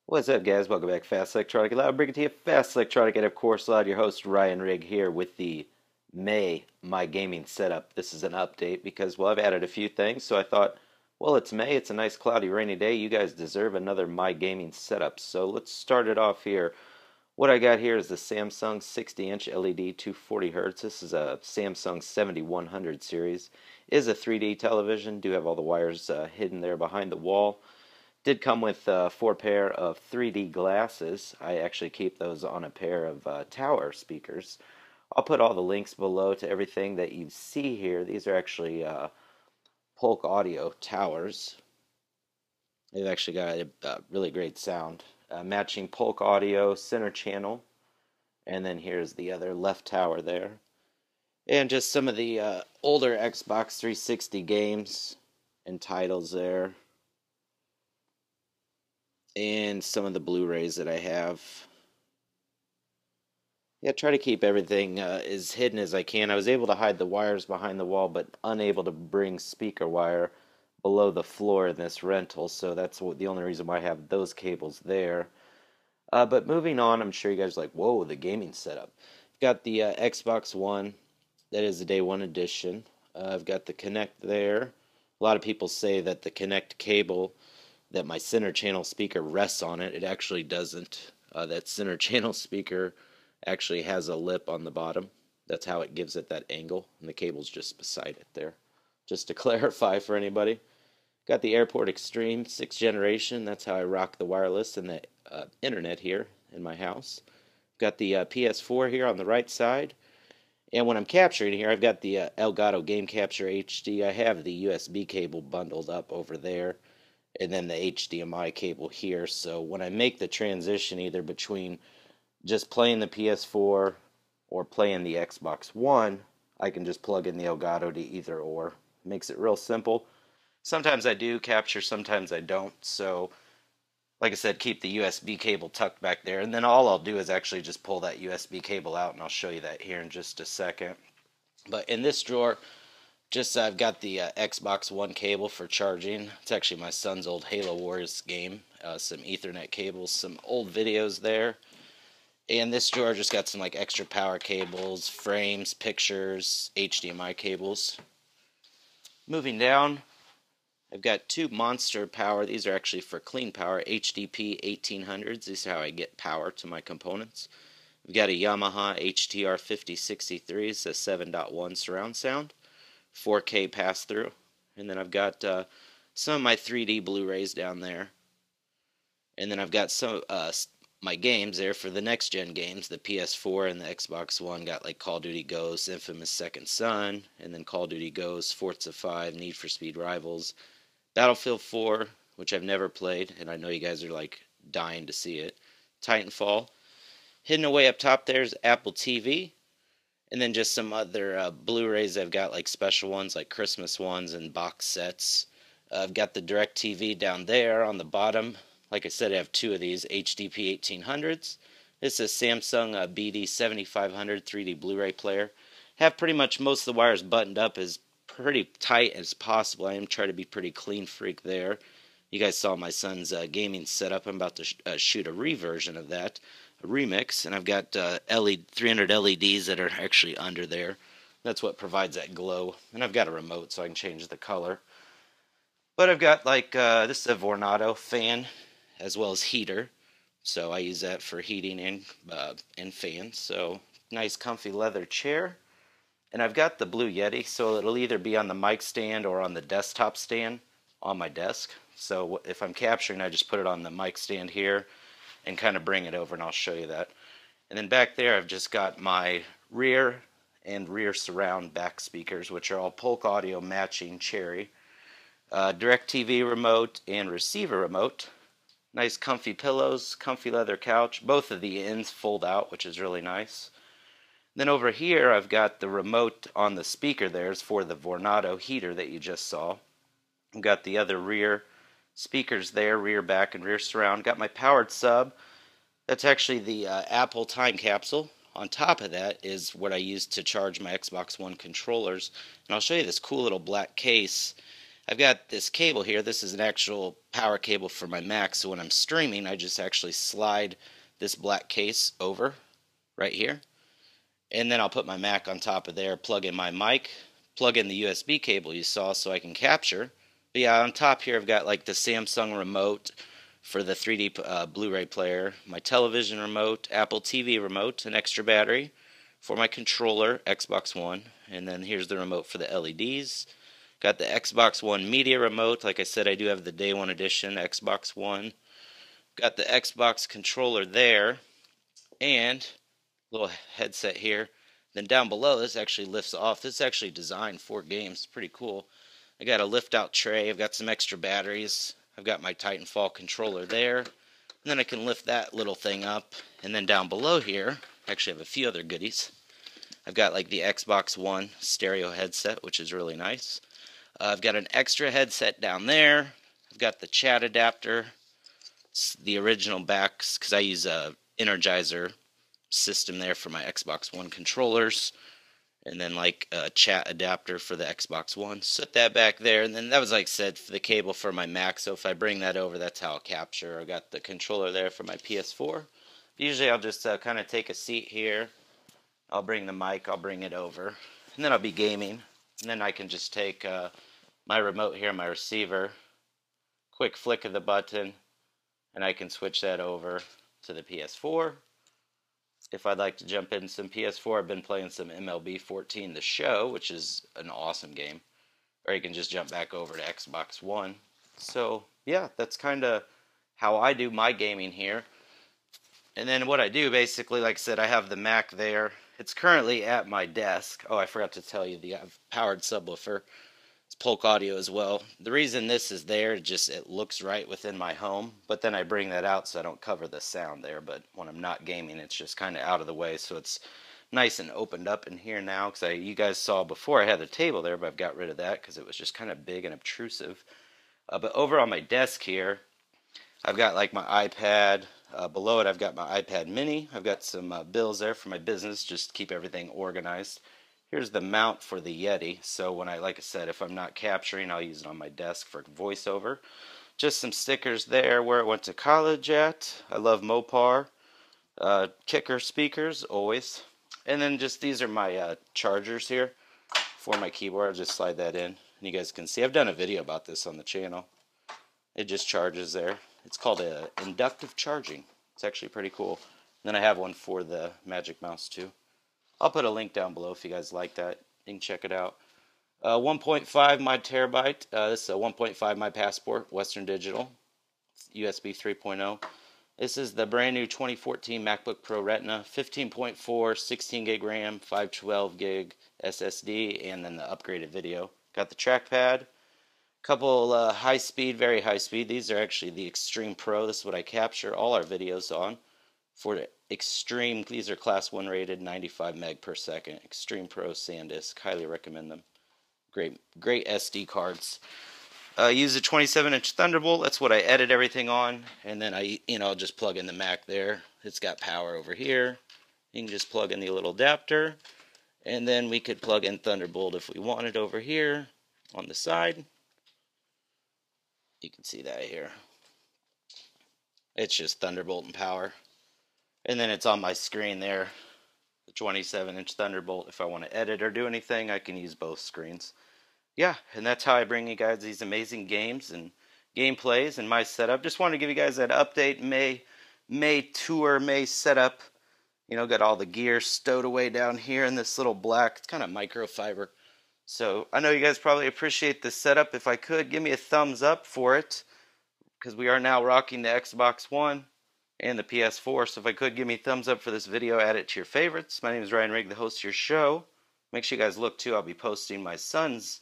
What's up, guys? Welcome back to Fast Electronic. Loud, bringing to you Fast Electronic, and of course, Loud, your host Ryan Rigg here with the May My Gaming setup. This is an update because, well, I've added a few things, so I thought, well, it's May, it's a nice cloudy, rainy day. You guys deserve another My Gaming setup. So let's start it off here. What I got here is the Samsung 60-inch LED 240Hz. This is a Samsung 7100 series. It is a 3D television. Do have all the wires hidden there behind the wall. Did come with 4 pair of 3D glasses. I actually keep those on a pair of tower speakers. I'll put all the links below to everything that you see here. These are actually Polk audio towers. They've actually got a really great sound. Matching Polk audio center channel. And then here's the other left tower there. And just some of the older Xbox 360 games and titles there. And some of the Blu-rays that I have. Yeah, try to keep everything as hidden as I can. I was able to hide the wires behind the wall, but unable to bring speaker wire below the floor in this rental, so that's the only reason why I have those cables there. But moving on, I'm sure you guys are like, whoa, the gaming setup. I've got the Xbox One. That is the Day 1 edition. I've got the Kinect there. A lot of people say that the Kinect cable, that my center channel speaker rests on it. It actually doesn't. That center channel speaker actually has a lip on the bottom. That's how it gives it that angle, and the cable's just beside it there. Just to clarify for anybody. Got the Airport Extreme 6th generation. That's how I rock the wireless and the internet here in my house. Got the PS4 here on the right side. And when I'm capturing here, I've got the Elgato Game Capture HD. I have the USB cable bundled up over there, and then the HDMI cable here. So when I make the transition either between just playing the PS4 or playing the Xbox One, I can just plug in the Elgato to either or. Makes it real simple. Sometimes I do capture, sometimes I don't. So, like I said, keep the USB cable tucked back there. And then all I'll do is actually just pull that USB cable out, and I'll show you that here in just a second. But in this drawer, just I've got the Xbox One cable for charging. It's actually my son's old Halo Wars game. Some Ethernet cables, some old videos there. And this drawer just got some like extra power cables, frames, pictures, HDMI cables. Moving down, I've got two Monster Power. These are actually for clean power, HDP 1800s. This is how I get power to my components. We've got a Yamaha HTR 5063. It's a 7.1 surround sound. 4K pass-through. And then I've got some of my 3D Blu-rays down there. And then I've got some my games there for the next-gen games. The PS4 and the Xbox One got like Call of Duty Ghosts, Infamous Second Son, and then Call of Duty Ghosts, Forza 5, Need for Speed Rivals, Battlefield 4, which I've never played, and I know you guys are like dying to see it, Titanfall. Hidden away up top there is Apple TV. And then just some other Blu-rays I've got, like special ones, like Christmas ones and box sets. I've got the DirecTV down there on the bottom. Like I said, I have two of these HDP 1800s. This is Samsung BD 7500 3D Blu-ray player. Have pretty much most of the wires buttoned up as pretty tight as possible. I am trying to be pretty clean freak there. You guys saw my son's gaming setup. I'm about to shoot a reversion of that. Remix, and I've got 300 LEDs that are actually under there. That's what provides that glow. And I've got a remote so I can change the color. But I've got like this is a Vornado fan as well as heater, so I use that for heating and fans. So nice comfy leather chair. And I've got the Blue Yeti, so it'll either be on the mic stand or on the desktop stand on my desk. So if I'm capturing, I just put it on the mic stand here and kind of bring it over, and I'll show you that. And then back there I've just got my rear and rear surround back speakers, which are all Polk audio matching cherry. DirecTV remote and receiver remote. Nice comfy pillows, comfy leather couch. Both of the ends fold out, which is really nice. Then over here I've got the remote on the speaker there is for the Vornado heater that you just saw. I've got the other rear speakers there, rear, back, and rear surround. Got my powered sub. That's actually the Apple Time Capsule. On top of that is what I use to charge my Xbox One controllers. And I'll show you this cool little black case I've got this cable here. This is an actual power cable for my Mac, so when I'm streaming, I just actually slide this black case over right here, and then I'll put my Mac on top of there, plug in my mic, plug in the USB cable you saw so I can capture. But yeah, on top here I've got like the Samsung remote for the 3D Blu-ray player, my television remote, Apple TV remote, an extra battery for my controller, Xbox One, and then here's the remote for the LEDs. Got the Xbox One media remote. Like I said, I do have the Day 1 edition Xbox One. Got the Xbox controller there, and little headset here. Then down below, this actually lifts off. This is actually designed for games. Pretty cool. I got a lift-out tray. I've got some extra batteries. I've got my Titanfall controller there. And then I can lift that little thing up. And then down below here, I actually have a few other goodies. I've got like the Xbox One stereo headset, which is really nice. I've got an extra headset down there. I've got the chat adapter. It's the original backs, because I use a Energizer system there for my Xbox One controllers, and then like a chat adapter for the Xbox One. Set that back there, and then that was, like I said, for the cable for my Mac, so if I bring that over, that's how I'll capture. I got the controller there for my PS4. Usually I'll just kind of take a seat here. I'll bring the mic, I'll bring it over, and then I'll be gaming, and then I can just take my remote here, my receiver, quick flick of the button, and I can switch that over to the PS4. If I'd like to jump in some PS4, I've been playing some MLB 14 The Show, which is an awesome game. Or you can just jump back over to Xbox One. So, yeah, that's kind of how I do my gaming here. And then what I do, basically, like I said, I have the Mac there. It's currently at my desk. Oh, I forgot to tell you, the powered subwoofer. It's Polk audio as well. The reason this is there, just it looks right within my home, but then I bring that out so I don't cover the sound there. But when I'm not gaming, it's just kind of out of the way, so it's nice and opened up in here now. Because you guys saw before I had the table there, but I've got rid of that because it was just kind of big and obtrusive. But over on my desk here, I've got like my iPad. Below it, I've got my iPad mini. I've got some bills there for my business, just to keep everything organized. Here's the mount for the Yeti, so when like I said, if I'm not capturing, I'll use it on my desk for voiceover. Just some stickers there where I went to college at. I love Mopar. Kicker speakers, always. And then just these are my chargers here for my keyboard. I'll just slide that in, and you guys can see. I've done a video about this on the channel. It just charges there. It's called inductive charging. It's actually pretty cool. And then I have one for the Magic Mouse too. I'll put a link down below if you guys like that. You can check it out. 1.5 my terabyte. This is a 1.5 my passport, Western Digital, USB 3.0. This is the brand new 2014 MacBook Pro Retina, 15.4, 16 gig RAM, 512 gig SSD, and then the upgraded video. Got the trackpad. Couple high speed, very high speed. These are actually the Extreme Pro. This is what I capture all our videos on. For Extreme, these are class 1 rated, 95 meg per second. Extreme Pro SanDisk, highly recommend them. Great SD cards. Use a 27-inch Thunderbolt. That's what I edit everything on. And then I'll just plug in the Mac there. It's got power over here. You can just plug in the little adapter. And then we could plug in Thunderbolt if we wanted over here on the side. You can see that here. It's just Thunderbolt and power. And then it's on my screen there, the 27-inch Thunderbolt. If I want to edit or do anything, I can use both screens. Yeah, and that's how I bring you guys these amazing games and gameplays and my setup. Just wanted to give you guys that update. May setup. You know, got all the gear stowed away down here in this little black, it's kind of microfiber. So I know you guys probably appreciate this setup. If I could, give me a thumbs up for it, because we are now rocking the Xbox One and the PS4. So if I could, give me a thumbs up for this video, add it to your favorites. My name is Ryan Rigg, the host of your show. Make sure you guys look too. I'll be posting my son's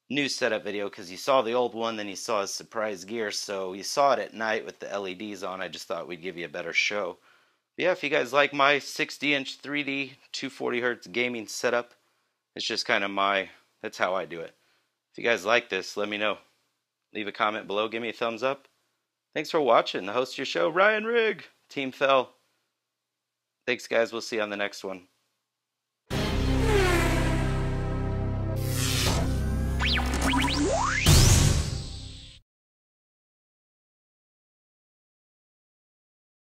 new setup video, because you saw the old one, then you saw his surprise gear. So you saw it at night with the LEDs on. I just thought we'd give you a better show. But yeah, if you guys like my 60-inch 3D 240 hertz gaming setup, it's just kind of that's how I do it. If you guys like this, let me know. Leave a comment below, give me a thumbs up. Thanks for watching. The host of your show, Ryan Rigg, Team Fell. Thanks, guys. We'll see you on the next one.